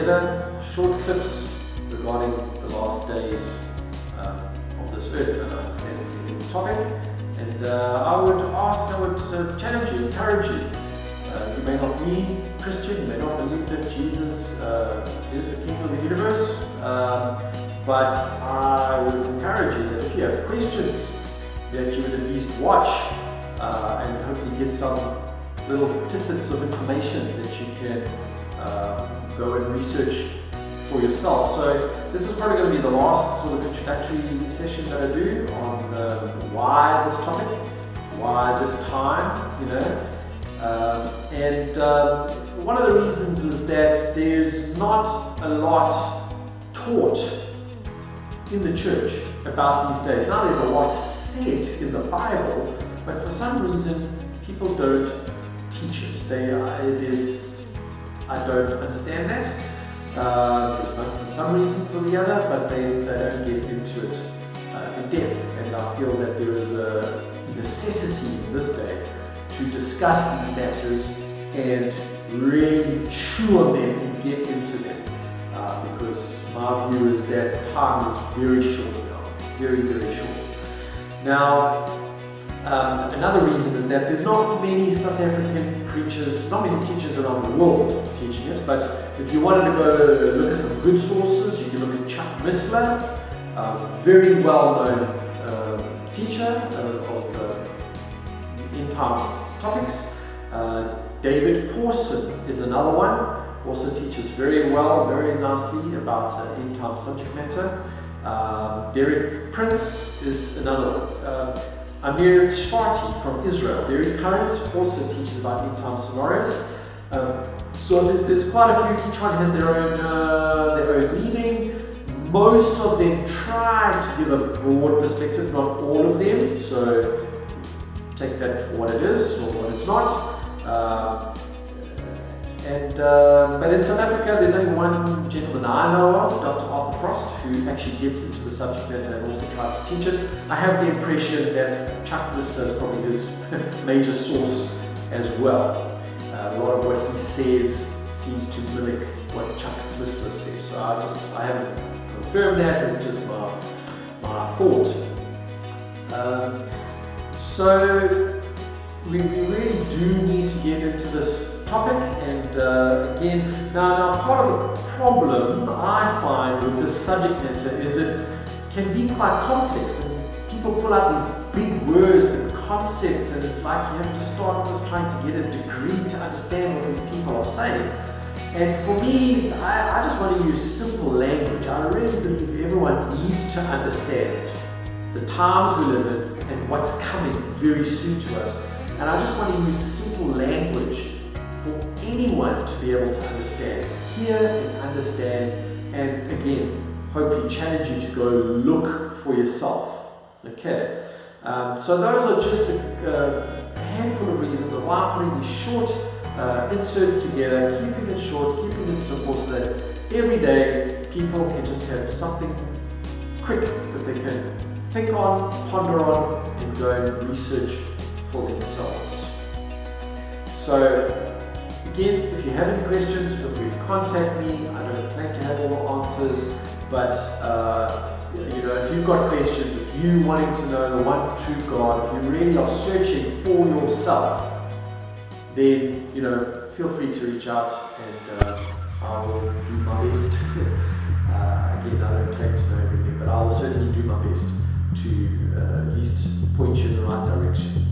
together short clips regarding the last days of this earth, and I understand it's a heavy topic. And I would challenge you, encourage you. You may not be Christian, you may not believe that Jesus is the King of the universe, but I would encourage you that if you have questions, that you would at least watch and hopefully get some little tidbits of information that you can go and research for yourself. So this is probably going to be the last sort of introductory session that I do on why this topic, why this time, and one of the reasons is that there's not a lot taught in the church about these days. Now there's a lot said in the Bible, but for some reason people don't teach it. I don't understand that. There must be some reasons or the other, but they don't get into it in depth, and I feel that there is a necessity in this day to discuss these matters and really chew on them and get into them, because my view is that time is very short now, very, very short. Now, another reason is that there's not many South African preachers, not many teachers around the world teaching it, but if you wanted to go look at some good sources, you can look at Chuck Missler, a very well-known teacher of end-time topics. David Pawson is another one, also teaches very well, very nicely about end-time subject matter. Derek Prince is another one. Amir Tzfati from Israel, very current, also teaches about end-time scenarios. So there's quite a few. Each one has their own meaning. Most of them try to give a broad perspective, not all of them. So take that for what it is or what it's not. But in South Africa, there's only one gentleman I know of, Dr. Arthur Frost, who actually gets into the subject matter and also tries to teach it. I have the impression that Chuck Missler is probably his major source as well. A lot of what he says seems to mimic what Chuck Missler says. So I haven't confirmed that, it's just my thought. So we really do need to get into this topic, and again, now part of the problem I find with this subject matter is it can be quite complex, and people pull out these big words and concepts, and it's like you have to start almost trying to get a degree to understand what these people are saying. And for me, I just want to use simple language. I really believe everyone needs to understand the times we live in and what's coming very soon to us. And I just want to use simple language for anyone to be able to understand, hear and understand, and again, hopefully challenge you to go look for yourself. Okay, so those are just a handful of reasons why I'm putting these short inserts together, keeping it short, keeping it simple, so that every day people can just have something quick that they can think on, ponder on, and go and research for themselves. So again, if you have any questions, feel free to contact me. I don't claim to have all the answers, but if you've got questions, if you wanting to know the one true God, if you really are searching for yourself, then feel free to reach out, and I will do my best. Again, I don't claim to know everything, but I will certainly do my best to at least point you in the right direction.